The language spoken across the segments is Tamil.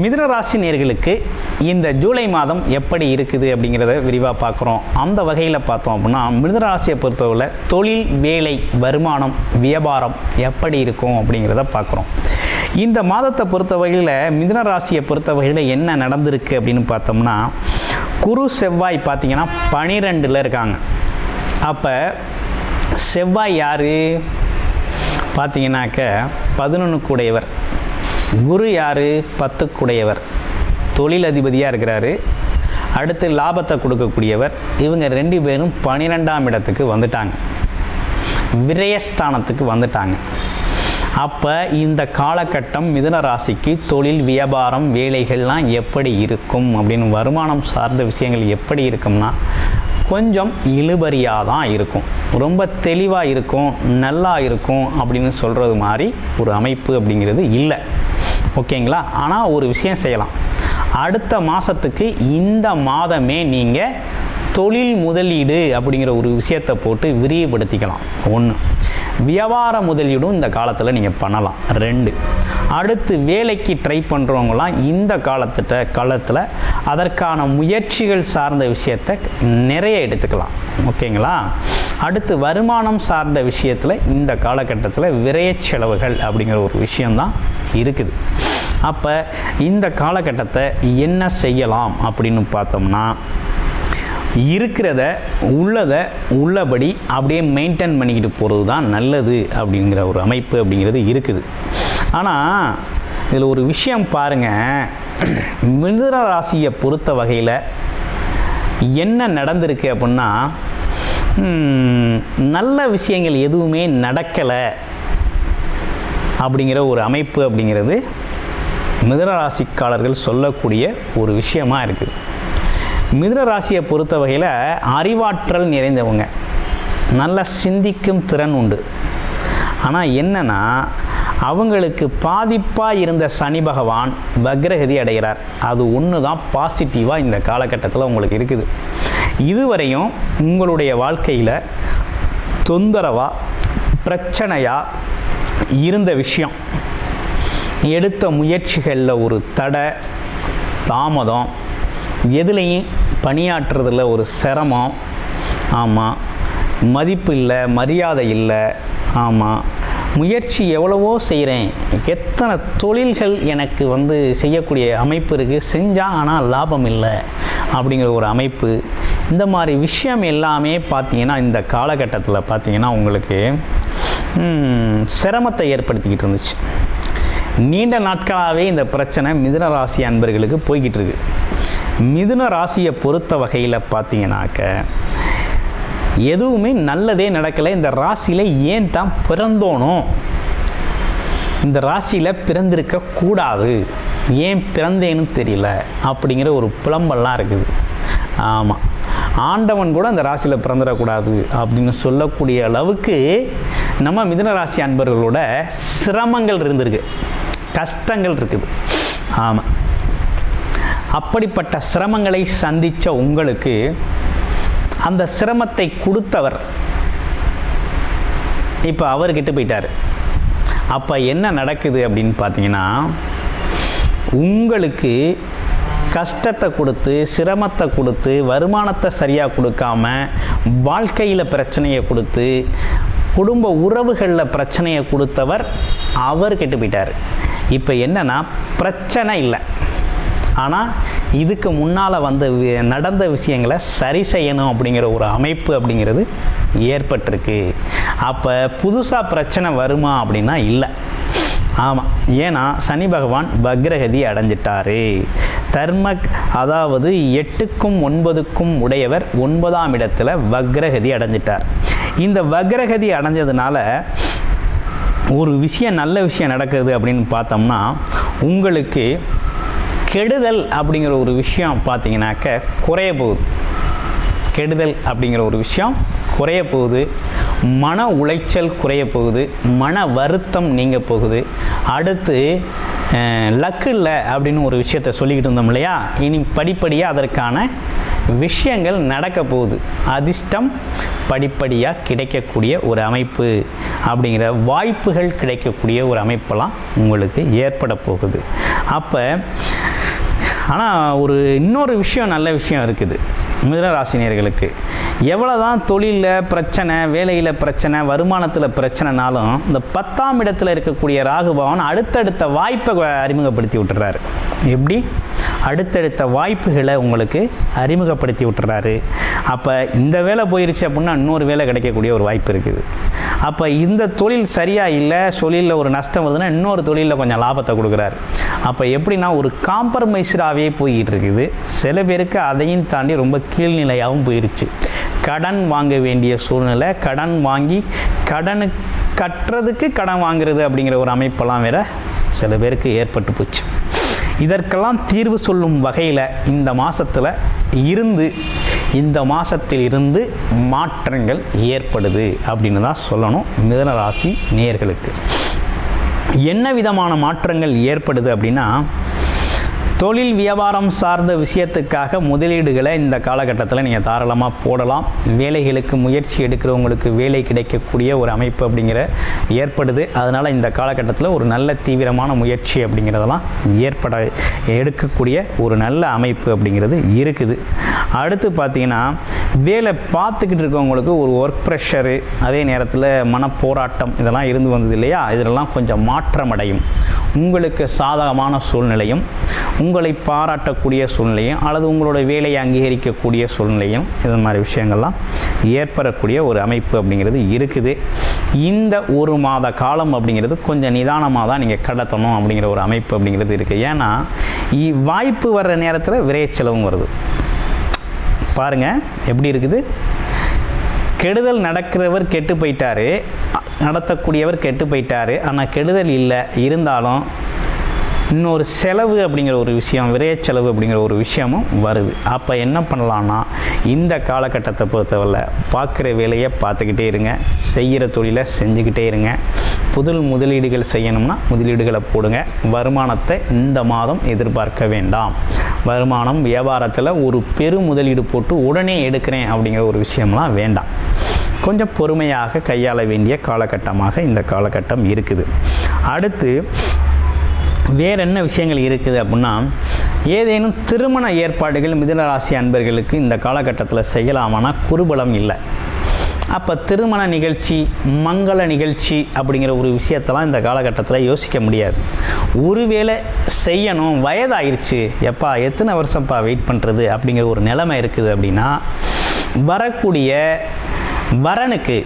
மிதுன ராசி நேயர்களுக்கு இந்த ஜூலை மாதம் எப்படி இருக்குது அப்படிங்கிறத விரிவாக பார்க்குறோம். அந்த வகையில் பார்த்தோம் அப்படின்னா மிதுன ராசியை பொறுத்தவரை தொழில், வேலை, வருமானம், வியாபாரம் எப்படி இருக்கும் அப்படிங்கிறத பார்க்குறோம். இந்த மாதத்தை பொறுத்த வகையில் மிதுன ராசியை பொறுத்த வகையில் என்ன நடந்திருக்கு அப்படின்னு பார்த்தோம்னா, குரு செவ்வாய் பார்த்திங்கன்னா 12ல் இருக்காங்க. அப்போ செவ்வாய் யார் பார்த்தீங்கன்னாக்க 11க்குடையவர், குரு யார் 10க்குடையவர், தொழில் அதிபதியாக இருக்கிறாரு. அடுத்து லாபத்தை கொடுக்கக்கூடியவர். இவங்க 2 பேரும் 12ஆம் இடத்துக்கு வந்துட்டாங்க, விரயஸ்தானத்துக்கு வந்துட்டாங்க. அப்போ இந்த காலகட்டம் மிதுன ராசிக்கு தொழில், வியாபாரம், வேலைகள்லாம் எப்படி இருக்கும் அப்படின்னு, வருமானம் சார்ந்த விஷயங்கள் எப்படி இருக்கும்னா கொஞ்சம் இழுபறியாக தான் இருக்கும். ரொம்ப தெளிவாக இருக்கும், நல்லா இருக்கும் அப்படின்னு சொல்கிறது மாதிரி ஒரு அமைப்பு அப்படிங்கிறது இல்லை. ஓகேங்களா? ஆனால் ஒரு விஷயம் செய்யலாம். அடுத்த மாதத்துக்கு இந்த மாதமே நீங்கள் தொழில் முதலீடு அப்படிங்கிற ஒரு விஷயத்தை போட்டு விரிவுபடுத்திக்கலாம். 1, வியாபார முதலீடும் இந்த காலத்தில் நீங்கள் பண்ணலாம். 2, அடுத்து வேலைக்கு ட்ரை பண்ணுறவங்களாம் இந்த காலத்தில் அதற்கான முயற்சிகள் சார்ந்த விஷயத்தை நிறைய எடுத்துக்கலாம். ஓகேங்களா? அடுத்து வருமானம் சார்ந்த விஷயத்தில் இந்த காலகட்டத்தில் விரய செலவுகள் அப்படிங்கிற ஒரு விஷயந்தான் இருக்குது. அப்போ இந்த காலகட்டத்தை என்ன செய்யலாம் அப்படின்னு பார்த்தோம்னா, இருக்கிறத உள்ளபடி அப்படியே மெயின்டைன் பண்ணிக்கிட்டு போகிறது தான் நல்லது அப்படிங்கிற ஒரு அமைப்பு அப்படிங்கிறது இருக்குது. ஆனால் இதில் ஒரு விஷயம் பாருங்கள், மிதுன ராசியை பொறுத்த வகையில் என்ன நடந்திருக்கு அப்படின்னா, நல்ல விஷயங்கள் எதுவுமே நடக்கலை அப்படிங்கிற ஒரு அமைப்பு அப்படிங்கிறது மிதுன ராசிக்காரர்கள் சொல்லக்கூடிய ஒரு விஷயமா இருக்குது. மிதுன ராசியை பொறுத்த வகையில் அறிவாற்றல் நிறைந்தவங்க, நல்ல சிந்திக்கும் திறன் உண்டு. ஆனால் என்னென்னா, அவங்களுக்கு பாதிப்பாக இருந்த சனி பகவான் வக்ரகதி அடைகிறார். அது ஒன்று தான் பாசிட்டிவாக இந்த காலகட்டத்தில் உங்களுக்கு இருக்குது. இதுவரையும் உங்களுடைய வாழ்க்கையில் தொந்தரவாக பிரச்சனையாக இருந்த விஷயம், எடுத்த முயற்சிகளில் ஒரு தடை, தாமதம், எதுலேயும் பணியாற்றுறதில் ஒரு சிரமம், ஆமாம், மதிப்பு இல்லை, மரியாதை இல்லை, ஆமாம், முயற்சி எவ்வளவோ செய்கிறேன், எத்தனை தொழில்கள் எனக்கு செய்யக்கூடிய அமைப்பு இருக்குது, செஞ்சால் ஆனால் லாபம் இல்லை அப்படிங்கிற ஒரு அமைப்பு. இந்த மாதிரி விஷயம் எல்லாமே பார்த்திங்கன்னா இந்த காலகட்டத்தில் பார்த்திங்கன்னா உங்களுக்கு சிரமத்தை ஏற்படுத்திக்கிட்டு இருந்துச்சு. நீண்ட நாட்களாகவே இந்த பிரச்சனை மிதுன ராசி அன்பர்களுக்கு போய்கிட்டு இருக்கு. மிதுன ராசியை பொறுத்த வகையில் பார்த்தீங்கன்னாக்க எதுவுமே நல்லதே நடக்கலை. இந்த ராசியில் ஏன் தான் பிறந்தோனோ, இந்த ராசியில் பிறந்திருக்க கூடாது, ஏன் பிறந்தேன்னு தெரியல அப்படிங்கிற ஒரு புலம்பெல்லாம் இருக்குது. ஆமாம், ஆண்டவன் கூட அந்த ராசியில் பிறந்துடக்கூடாது அப்படின்னு சொல்லக்கூடிய அளவுக்கு நம்ம மிதுன ராசி அன்பர்களோட சிரமங்கள் இருந்திருக்கு, கஷ்டங்கள் இருக்குது. ஆமாம், அப்படிப்பட்ட சிரமங்களை சந்தித்த உங்களுக்கு அந்த சிரமத்தை கொடுத்தவர் இப்போ அவர் கெட்டு போயிட்டார். அப்போ என்ன நடக்குது அப்படின்னு பார்த்தீங்கன்னா, உங்களுக்கு கஷ்டத்தை கொடுத்து, சிரமத்தை கொடுத்து, வருமானத்தை சரியாக கொடுக்காம, வாழ்க்கையில் பிரச்சனையை கொடுத்து, குடும்ப உறவுகளில் பிரச்சனையை கொடுத்தவர் அவர் கெட்டு போயிட்டார். இப்போ என்னென்னா, பிரச்சனை இல்லை, ஆனால் இதுக்கு முன்னால் நடந்த விஷயங்களை சரி செய்யணும் அப்படிங்கிற ஒரு அமைப்பு அப்படிங்கிறது ஏற்பட்டிருக்கு. அப்போ புதுசாக பிரச்சனை வருமா அப்படின்னா இல்லை. ஆமாம், ஏன்னா சனி பகவான் வக்ரகதி அடைஞ்சிட்டாரு. அதாவது 8க்கும் 9க்கும் உடையவர் 9ஆம் இடத்துல வக்ரகதி அடைஞ்சிட்டார். இந்த வக்ரகதி அடைஞ்சதுனால ஒரு விஷயம், நல்ல விஷயம் நடக்குது அப்படின்னு பார்த்தோம்னா, உங்களுக்கு கெடுதல் அப்படிங்கிற ஒரு விஷயம் பார்த்தீங்கன்னாக்க குறைய போகுது. கெடுதல் அப்படிங்கிற ஒரு விஷயம் குறைய போகுது, மன உளைச்சல் குறைய போகுது, மன வருத்தம் நீங்க போகுது. அடுத்து லக்கு இல்லை அப்படின்னு ஒரு விஷயத்தை சொல்லிக்கிட்டு இருந்தோம் இல்லையா, இனி படிப்படியாக அதற்கான விஷயங்கள் நடக்க போகுது. அதிர்ஷ்டம் படிப்படியாக கிடைக்கக்கூடிய ஒரு அமைப்பு அப்படிங்கிற வாய்ப்புகள் கிடைக்கக்கூடிய ஒரு அமைப்பெல்லாம் உங்களுக்கு ஏற்பட போகுது. அப்போ ஆனால் இன்னொரு விஷயம், நல்ல விஷயம் இருக்குது மிதுனராசினியர்களுக்கு. எவ்வளோ தான் தொழிலில் பிரச்சனை, வேலையில் பிரச்சனை, வருமானத்தில் பிரச்சனைனாலும் இந்த 10ஆம் இடத்துல இருக்கக்கூடிய ராகுபவன் அடுத்தடுத்த வாய்ப்பை அறிமுகப்படுத்தி விட்டுறாரு. எப்படி? அடுத்தடுத்த வாய்ப்புகளை உங்களுக்கு அறிமுகப்படுத்தி விட்டுறாரு. அப்போ இந்த வேலை போயிருச்சு அப்படின்னா இன்னொரு வேலை கிடைக்கக்கூடிய ஒரு வாய்ப்பு இருக்குது. அப்போ இந்த தொழில் சரியாக இல்லை, தொழிலில் ஒரு நஷ்டம் வருதுன்னா இன்னொரு தொழிலில் கொஞ்சம் லாபத்தை கொடுக்குறாரு. அப்போ எப்படின்னா ஒரு காம்ப்ரமைஸராகவே போய்கிட்டு இருக்குது. சில பேருக்கு அதையும் தாண்டி ரொம்ப கீழ்நிலையாகவும் போயிருச்சு. கடன் வாங்க வேண்டிய சூழ்நிலை, கடன் வாங்கி கடனு கட்டுறதுக்கு கடன் வாங்குறது அப்படிங்கிற ஒரு அமைப்பெல்லாம் வேற சில பேருக்கு ஏற்பட்டு போச்சு. இதற்கெல்லாம் தீர்வு சொல்லும் வகையில் இந்த மாதத்தில் இருந்து மாற்றங்கள் ஏற்படுது அப்படின்னு தான் சொல்லணும். மிதுன ராசி நேயர்களுக்கு என்ன விதமான மாற்றங்கள் ஏற்படுது அப்படின்னா, தொழில் வியாபாரம் சார்ந்த விஷயத்துக்காக முதலீடுகளை இந்த காலகட்டத்தில் நீங்கள் தாராளமாக போடலாம். வேலைகளுக்கு முயற்சி எடுக்கிறவங்களுக்கு வேலை கிடைக்கக்கூடிய ஒரு அமைப்பு அப்படிங்கிற ஏற்படுது. அதனால் இந்த காலகட்டத்தில் ஒரு நல்ல தீவிரமான முயற்சி அப்படிங்கிறதெல்லாம் எடுக்கக்கூடிய ஒரு நல்ல அமைப்பு அப்படிங்கிறது இருக்குது. அடுத்து பார்த்திங்கன்னா, வேலை பார்த்துக்கிட்டு இருக்கவங்களுக்கு ஒரு ஒர்க் ப்ரெஷரு, அதே நேரத்தில் மனப்போராட்டம் இதெல்லாம் இருந்து வந்தது இல்லையா, இதெல்லாம் கொஞ்சம் மாற்றமடையும். உங்களுக்கு சாதகமான சூழ்நிலையும், உங்களை பாராட்டக்கூடிய சூழ்நிலையும், அல்லது உங்களுடைய வேலையை அங்கீகரிக்கக்கூடிய சூழ்நிலையும், இது மாதிரி விஷயங்கள்லாம் ஏற்படக்கூடிய ஒரு அமைப்பு அப்படிங்கிறது இருக்குது. இந்த ஒரு மாத காலம் அப்படிங்கிறது கொஞ்சம் நிதானமாக தான் நீங்கள் கடத்தணும் அப்படிங்கிற ஒரு அமைப்பு அப்படிங்கிறது இருக்குது. ஏன்னா வாய்ப்பு வர்ற நேரத்தில் விரைய செலவும் வருது. பாருங்கள் எப்படி இருக்குது. கெடுதல் நடக்கிறவர் கெட்டு போயிட்டாரு, நடத்தக்கூடியவர் கெட்டு போயிட்டாரு. ஆனால் கெடுதல் இல்லை, இருந்தாலும் இன்னொரு செலவு அப்படிங்கிற ஒரு விஷயம், விரைய செலவு அப்படிங்கிற ஒரு விஷயமும் வருது. அப்போ என்ன பண்ணலான்னா, இந்த காலகட்டத்தை பொறுத்தவரை பார்க்குற வேலையை பார்த்துக்கிட்டே இருங்க, செய்கிற தொழிலை செஞ்சுக்கிட்டே இருங்க. முதலீடுகள் செய்யணும்னா முதலீடுகளை போடுங்க. வருமானத்தை இந்த மாதம் எதிர்பார்க்க வேண்டாம். வருமானம் வியாபாரத்தில் ஒரு முதலீடு போட்டு உடனே எடுக்கிறேன் அப்படிங்கிற ஒரு விஷயம்லாம் வேண்டாம். கொஞ்சம் பொறுமையாக கையாள வேண்டிய காலகட்டமாக இந்த காலகட்டம் இருக்குது. அடுத்து வேறு என்ன விஷயங்கள் இருக்குது அப்படின்னா, ஏதேனும் திருமண ஏற்பாடுகள் மிதுனராசி அன்பர்களுக்கு இந்த காலகட்டத்தில் செய்யலாமான்னா குருபலம் இல்லை. அப்போ திருமண நிகழ்ச்சி, மங்கள நிகழ்ச்சி அப்படிங்கிற ஒரு விஷயத்தெல்லாம் இந்த காலகட்டத்தில் யோசிக்க முடியாது. ஒருவேளை செய்யணும், வயதாயிருச்சு, எப்பா எத்தனை வருஷம்ப்பா வெயிட் பண்ணுறது அப்படிங்கிற ஒரு நிலைமை இருக்குது அப்படின்னா, வரக்கூடிய வரனுக்கு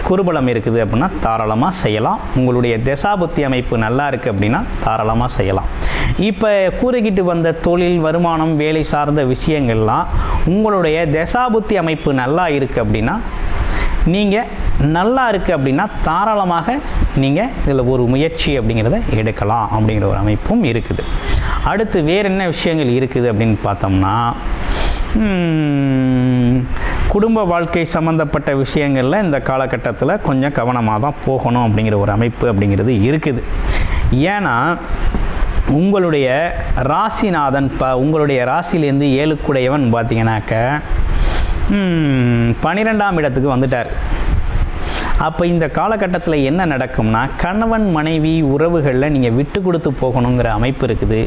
குருபலம் இருக்குது அப்படின்னா தாராளமாக செய்யலாம். உங்களுடைய தசாபுத்தி அமைப்பு நல்லா இருக்குது அப்படின்னா தாராளமாக செய்யலாம். இப்போ கூறிக்கிட்டு வந்த தொழில், வருமானம், வேலை சார்ந்த விஷயங்கள்லாம் உங்களுடைய தசாபுத்தி அமைப்பு நல்லா இருக்குது அப்படின்னா, நீங்கள் நல்லா இருக்குது அப்படின்னா தாராளமாக நீங்கள் இதில் ஒரு முயற்சி அப்படிங்கிறத எடுக்கலாம் அப்படிங்கிற ஒரு அமைப்பும் இருக்குது. அடுத்து வேறு என்ன விஷயங்கள் இருக்குது அப்படின்னு பார்த்தோம்னா, குடும்ப வாழ்க்கை சம்மந்தப்பட்ட விஷயங்களில் இந்த காலகட்டத்தில் கொஞ்சம் கவனமாக தான் போகணும் அப்படிங்கிற ஒரு அமைப்பு அப்படிங்கிறது இருக்குது. ஏன்னா உங்களுடைய ராசிநாதன் உங்களுடைய ராசியிலேருந்து 7 பார்த்தீங்கன்னாக்க 12ஆம் இடத்துக்கு வந்துட்டார். அப்போ இந்த காலகட்டத்தில் என்ன நடக்கும்னா, கணவன் மனைவி உறவுகளில் நீங்கள் விட்டு கொடுத்து போகணுங்கிற அமைப்பு இருக்குது.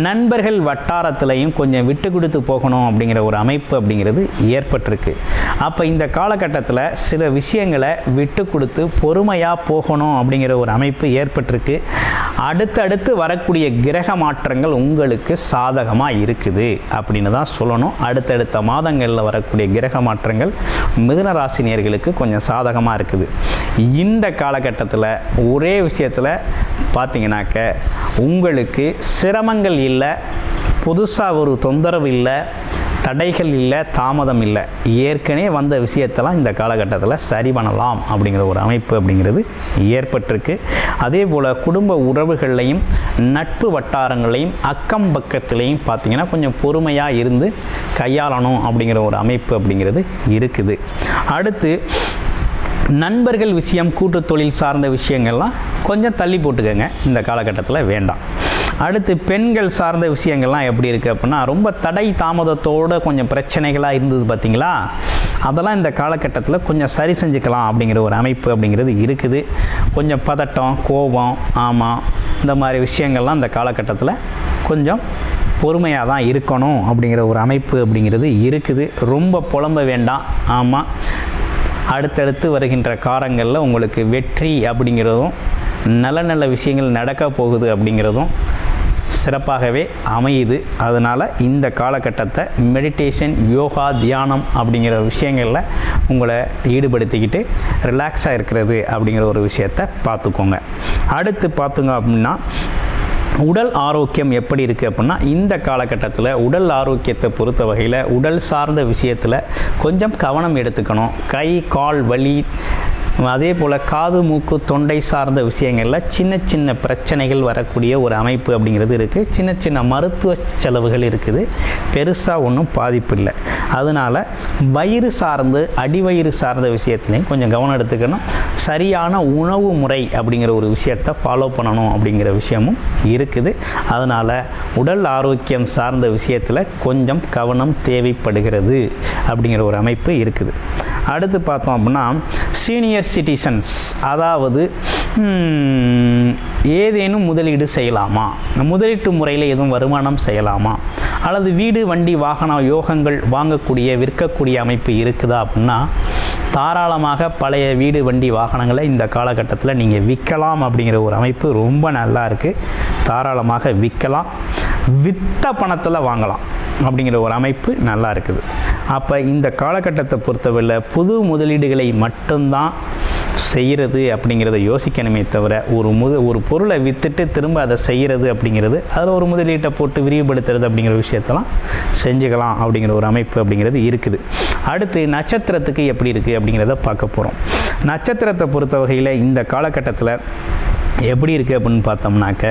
நண்பர்கள் வட்டாரத்திலையும் கொஞ்சம் விட்டு கொடுத்து போகணும் அப்படிங்கிற ஒரு அமைப்பு அப்படிங்கிறது ஏற்பட்டிருக்கு. அப்போ இந்த காலகட்டத்தில் சில விஷயங்களை விட்டு கொடுத்து பொறுமையாக போகணும் அப்படிங்கிற ஒரு அமைப்பு ஏற்பட்டிருக்கு. அடுத்தடுத்து வரக்கூடிய கிரக மாற்றங்கள் உங்களுக்கு சாதகமாக இருக்குது அப்படின்னு தான் சொல்லணும். அடுத்தடுத்த மாதங்களில் வரக்கூடிய கிரக மாற்றங்கள் மிதுன ராசி நேயர்களுக்கு கொஞ்சம் சாதகமாக இருக்குது. இந்த காலகட்டத்தில் ஒரே விஷயத்தில் பார்த்தீங்கன்னாக்க உங்களுக்கு சிரமங்கள் இல்லை, புதுசாக ஒரு தொந்தரவு இல்லை, தடைகள் இல்லை, தாமதம் இல்லை. ஏற்கனவே வந்த விஷயத்தெல்லாம் இந்த காலகட்டத்தில் சரி பண்ணலாம் அப்படிங்கிற ஒரு அமைப்பு அப்படிங்கிறது ஏற்பட்டிருக்கு. அதே போல் குடும்ப உறவுகள்லையும் நட்பு வட்டாரங்களையும் அக்கம் பக்கத்துலேயும் பார்த்திங்கன்னா கொஞ்சம் பொறுமையாக இருந்து கையாளணும் அப்படிங்கிற ஒரு அமைப்பு அப்படிங்கிறது இருக்குது. அடுத்து நண்பர்கள் விஷயம், கூட்டு தொழில் சார்ந்த விஷயங்கள்லாம் கொஞ்சம் தள்ளி போட்டுக்கோங்க, இந்த காலகட்டத்தில் வேண்டாம். அடுத்து பெண்கள் சார்ந்த விஷயங்கள்லாம் எப்படி இருக்குது அப்படின்னா, ரொம்ப தடை தாமதத்தோடு கொஞ்சம் பிரச்சனைகளாக இருந்தது பார்த்திங்களா, அதெல்லாம் இந்த காலகட்டத்தில் கொஞ்சம் சரி செஞ்சுக்கலாம் அப்படிங்கிற ஒரு அமைப்பு அப்படிங்கிறது இருக்குது. கொஞ்சம் பதட்டம், கோபம், ஆமாம், இந்த மாதிரி விஷயங்கள்லாம் இந்த காலகட்டத்தில் கொஞ்சம் பொறுமையாக தான் இருக்கணும் அப்படிங்கிற ஒரு அமைப்பு அப்படிங்கிறது இருக்குது. ரொம்ப புலம்ப வேண்டாம். ஆமாம், அடுத்தடுத்து வருகின்ற காலங்களில் உங்களுக்கு வெற்றி அப்படிங்கிறதும் நல்ல நல்ல விஷயங்கள் நடக்க போகுது அப்படிங்கிறதும் சிறப்பாகவே அமையுது. அதனால் இந்த காலகட்டத்தை மெடிடேஷன், யோகா, தியானம் அப்படிங்கிற விஷயங்களில் உங்களை ஈடுபடுத்திக்கிட்டு ரிலாக்ஸாக இருக்கிறது அப்படிங்கிற ஒரு விஷயத்தை பார்த்துக்கோங்க. அடுத்து பார்த்துங்க அப்படின்னா உடல் ஆரோக்கியம் எப்படி இருக்குது அப்படின்னா, இந்த காலகட்டத்தில் உடல் ஆரோக்கியத்தை பொறுத்த வகையில் உடல் சார்ந்த விஷயத்தில் கொஞ்சம் கவனம் எடுத்துக்கணும். கை கால் வலி, அதே போல் காது மூக்கு தொண்டை சார்ந்த விஷயங்களில் சின்ன சின்ன பிரச்சனைகள் வரக்கூடிய ஒரு அமைப்பு அப்படிங்கிறது இருக்குது. சின்ன சின்ன மருத்துவ செலவுகள் இருக்குது, பெருசாக ஒன்றும் பாதிப்பு இல்லை. அதனால் வயிறு சார்ந்து அடிவயிறு சார்ந்த விஷயத்துலையும் கொஞ்சம் கவனம் எடுத்துக்கணும். சரியான உணவு முறை அப்படிங்கிற ஒரு விஷயத்தை ஃபாலோ பண்ணணும் அப்படிங்கிற விஷயமும் இருக்குது. அதனால் உடல் ஆரோக்கியம் சார்ந்த விஷயத்தில் கொஞ்சம் கவனம் தேவைப்படுகிறது அப்படிங்கிற ஒரு அமைப்பு இருக்குது. அடுத்து பார்த்தோம் அப்படின்னா சீனியர் சிட்டிசன்ஸ், அதாவது ஏதேனும் முதலீடு செய்யலாமா, முதலீட்டு முறையில் எதுவும் வருமானம் செய்யலாமா, அல்லது வீடு வண்டி வாகன யோகங்கள் வாங்கக்கூடிய விற்கக்கூடிய அமைப்பு இருக்குதா அப்படின்னா, தாராளமாக பழைய வீடு வண்டி வாகனங்களை இந்த காலகட்டத்தில் நீங்கள் விற்கலாம் அப்படிங்கிற ஒரு அமைப்பு ரொம்ப நல்லா இருக்குது. தாராளமாக விற்கலாம், விற்ற பணத்தில் வாங்கலாம் அப்படிங்கிற ஒரு அமைப்பு நல்லா இருக்குது. அப்போ இந்த காலகட்டத்தை பொறுத்தவரை புது முதலீடுகளை மட்டும்தான் செய்கிறது அப்படிங்கிறத யோசிக்கணுமே தவிர ஒரு பொருளை விற்றுட்டு திரும்ப அதை செய்கிறது அப்படிங்கிறது, அதில் ஒரு முதலீட்டை போட்டு விரிவுபடுத்துறது அப்படிங்கிற விஷயத்தெல்லாம் செஞ்சுக்கலாம் அப்படிங்கிற ஒரு அமைப்பு அப்படிங்கிறது இருக்குது. அடுத்து நட்சத்திரத்துக்கு எப்படி இருக்குது அப்படிங்கிறத பார்க்க போகிறோம். நட்சத்திரத்தை பொறுத்த வகையில் இந்த காலகட்டத்தில் எப்படி இருக்குது அப்படின்னு பார்த்தோம்னாக்க,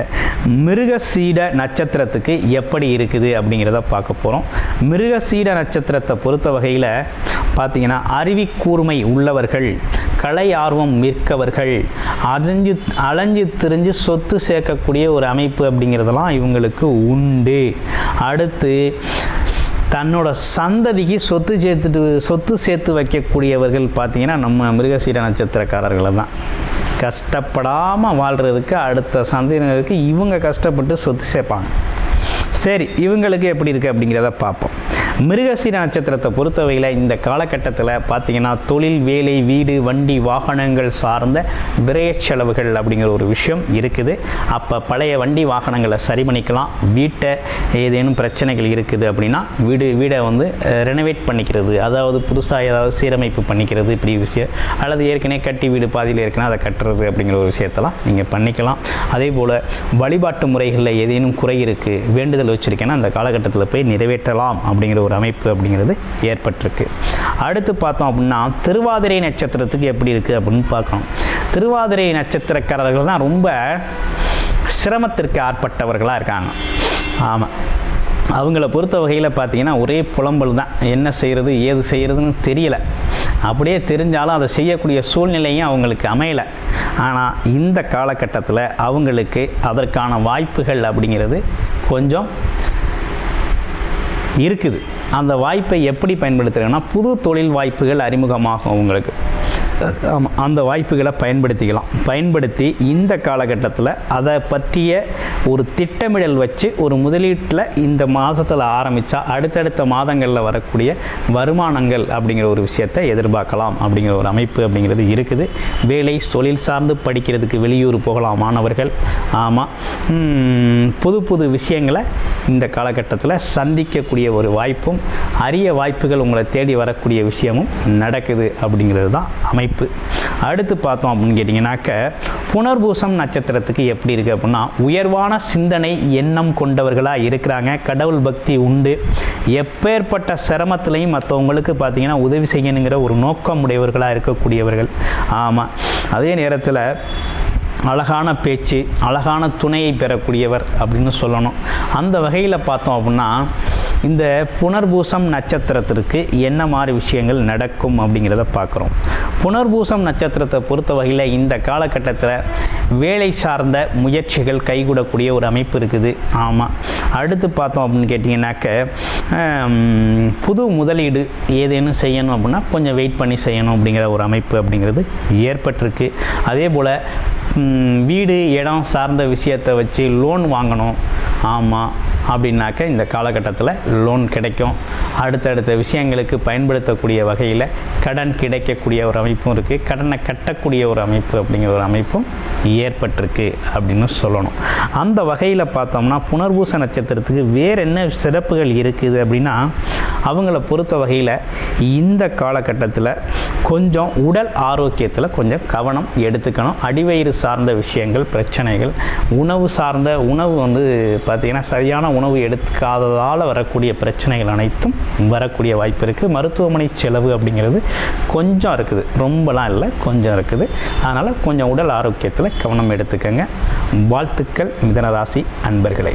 மிருகசீட நட்சத்திரத்துக்கு எப்படி இருக்குது அப்படிங்கிறத பார்க்க போகிறோம். மிருகசீட நட்சத்திரத்தை பொறுத்த வகையில் பார்த்திங்கன்னா அறிவிக்கூர்மை உள்ளவர்கள், கலை ஆர்வம் மிக்கவர்கள், அலைஞ்சு திரிஞ்சு சொத்து சேர்க்கக்கூடிய ஒரு அமைப்பு அப்படிங்கிறதெல்லாம் இவங்களுக்கு உண்டு. அடுத்து தன்னோட சந்ததிக்கு சொத்து சேர்த்து வைக்கக்கூடியவர்கள் பார்த்திங்கன்னா நம்ம மிருகசீட நட்சத்திரக்காரர்களை தான். கஷ்டப்படாமல் வாழ்கிறதுக்கு அடுத்த சந்ததியினருக்கு இவங்க கஷ்டப்பட்டு சொத்து சேர்ப்பாங்க. சரி, இவங்களுக்கு எப்படி இருக்குது அப்படிங்கிறத பார்ப்போம். மிருகசீர நட்சத்திரத்தை பொறுத்தவரையில் இந்த காலகட்டத்தில் பார்த்திங்கன்னா தொழில், வேலை, வீடு, வண்டி, வாகனங்கள் சார்ந்த விரைய செலவுகள் அப்படிங்கிற ஒரு விஷயம் இருக்குது. அப்போ பழைய வண்டி வாகனங்களை சரி பண்ணிக்கலாம். வீட்டை ஏதேனும் பிரச்சனைகள் இருக்குது அப்படின்னா வீடை வந்து ரெனோவேட் பண்ணிக்கிறது, அதாவது புதுசாக ஏதாவது சீரமைப்பு பண்ணிக்கிறது, இப்படி விஷயம். அல்லது ஏற்கனவே கட்டி வீடு பாதியில் இருக்குன்னா அதை கட்டுறது அப்படிங்கிற ஒரு விஷயத்தெல்லாம் நீங்கள் பண்ணிக்கலாம். அதே போல் வழிபாட்டு முறைகளில் ஏதேனும் குறை இருக்குது, வேண்டுதல் வச்சுருக்கேன்னா அந்த காலகட்டத்தில் போய் நிறைவேற்றலாம் அப்படிங்கிற ஒரு அமைப்பு அப்படிங்கிறது ஏற்பட்டிருக்கு. அடுத்து பார்த்தோம் அப்படின்னா திருவாதிரை நட்சத்திரத்துக்கு எப்படி இருக்குது அப்படின்னு பார்க்கணும். திருவாதிரை நட்சத்திரக்காரர்கள் தான் ரொம்ப சிரமத்திற்கு ஆட்பட்டவர்களாக இருக்காங்க. ஆமாம், அவங்கள பொறுத்த வகையில் பார்த்தீங்கன்னா ஒரே புலம்பல் தான். என்ன செய்கிறது ஏது செய்கிறதுன்னு தெரியலை. அப்படியே தெரிஞ்சாலும் அதை செய்யக்கூடிய சூழ்நிலையும் அவங்களுக்கு அமையலை. ஆனால் இந்த காலகட்டத்தில் அவங்களுக்கு அதற்கான வாய்ப்புகள் அப்படிங்கிறது கொஞ்சம் இருக்குது. அந்த வாய்ப்பை எப்படி பயன்படுத்துகிறேன்னா, புது தொழில் வாய்ப்புகள் அறிமுகமாகும் உங்களுக்கு. அந்த வாய்ப்புகளை பயன்படுத்தி இந்த காலகட்டத்தில் அதை பற்றிய ஒரு திட்டமிடல் வச்சு ஒரு முதலீட்டில் இந்த மாதத்தில் ஆரம்பித்தா அடுத்தடுத்த மாதங்களில் வரக்கூடிய வருமானங்கள் அப்படிங்கிற ஒரு விஷயத்தை எதிர்பார்க்கலாம் அப்படிங்கிற ஒரு அமைப்பு அப்படிங்கிறது இருக்குது. வேலை தொழில் சார்ந்து படிக்கிறதுக்கு வெளியூர் போகலாம் மாணவர்கள். ஆமாம், புது விஷயங்களை இந்த காலகட்டத்தில் சந்திக்கக்கூடிய ஒரு வாய்ப்பும் அரிய வாய்ப்புகள் உங்களை தேடி வரக்கூடிய விஷயமும் நடக்குது அப்படிங்கிறது தான் அமைப்பு. அடுத்து பார்த்தோம் அப்படின்னு கேட்டிங்கனாக்க, புனர்பூசம் நட்சத்திரத்துக்கு எப்படி இருக்குது அப்படின்னா, உயர்வான சிந்தனை எண்ணம் கொண்டவர்களாக இருக்கிறாங்க. கடவுள் பக்தி உண்டு. எப்பேற்பட்ட சிரமத்திலையும் மற்றவங்களுக்கு பார்த்திங்கன்னா உதவி செய்யணுங்கிற ஒரு நோக்கம் உடையவர்களாக இருக்கக்கூடியவர்கள். ஆமாம், அதே நேரத்தில் அழகான பேச்சு, அழகான துணையை பெறக்கூடியவர் அப்படின்னு சொல்லணும். அந்த வகையில் பார்த்தோம் அப்படின்னா இந்த புனர்பூசம் நட்சத்திரத்திற்கு என்ன மாதிரி விஷயங்கள் நடக்கும் அப்படிங்கிறத பார்க்குறோம். புனர்பூசம் நட்சத்திரத்தை பொறுத்த வகையில் இந்த காலகட்டத்தில் வேலை சார்ந்த முயற்சிகள் கைகூடக்கூடிய ஒரு அமைப்பு இருக்குது. ஆமாம், அடுத்து பார்த்தோம் அப்படின்னு கேட்டிங்கனாக்க, புது முதலீடு ஏதேனும் செய்யணும் அப்படின்னா கொஞ்சம் வெயிட் பண்ணி செய்யணும் அப்படிங்கிற ஒரு அமைப்பு அப்படிங்கிறது ஏற்பட்டிருக்கு. அதே போல் வீடு இடம் சார்ந்த விஷயத்தை வச்சு லோன் வாங்கணும் ஆமாம் அப்படின்னாக்க இந்த காலகட்டத்தில் லோன் கிடைக்கும். அடுத்தடுத்த விஷயங்களுக்கு பயன்படுத்தக்கூடிய வகையில் கடன் கிடைக்கக்கூடிய ஒரு அமைப்பும் இருக்குது. கடனை கட்டக்கூடிய ஒரு அமைப்பு அப்படிங்கிற ஒரு அமைப்பும் ஏற்பட்டிருக்கு அப்படின்னு சொல்லணும். அந்த வகையில் பார்த்தோம்னா புனர்பூச நட்சத்திரத்துக்கு வேறு என்ன சிறப்புகள் இருக்குது அப்படின்னா, அவங்கள பொறுத்த வகையில் இந்த காலகட்டத்தில் கொஞ்சம் உடல் ஆரோக்கியத்தில் கொஞ்சம் கவனம் எடுத்துக்கணும். அடிவயிறு சார்ந்த விஷயங்கள், பிரச்சனைகள், உணவு வந்து பார்த்திங்கன்னா சரியான உணவு எடுக்காததால் வரக்கூடிய பிரச்சனைகள் அனைத்தும் வரக்கூடிய வாய்ப்பு இருக்குது. மருத்துவமனை செலவு அப்படிங்கிறது கொஞ்சம் இருக்குது, ரொம்பலாம் இல்லை, கொஞ்சம் இருக்குது. அதனால் கொஞ்சம் உடல் ஆரோக்கியத்தில் கவனம் எடுத்துக்கங்க. வாழ்த்துக்கள் மிதுன ராசி அன்பர்களே.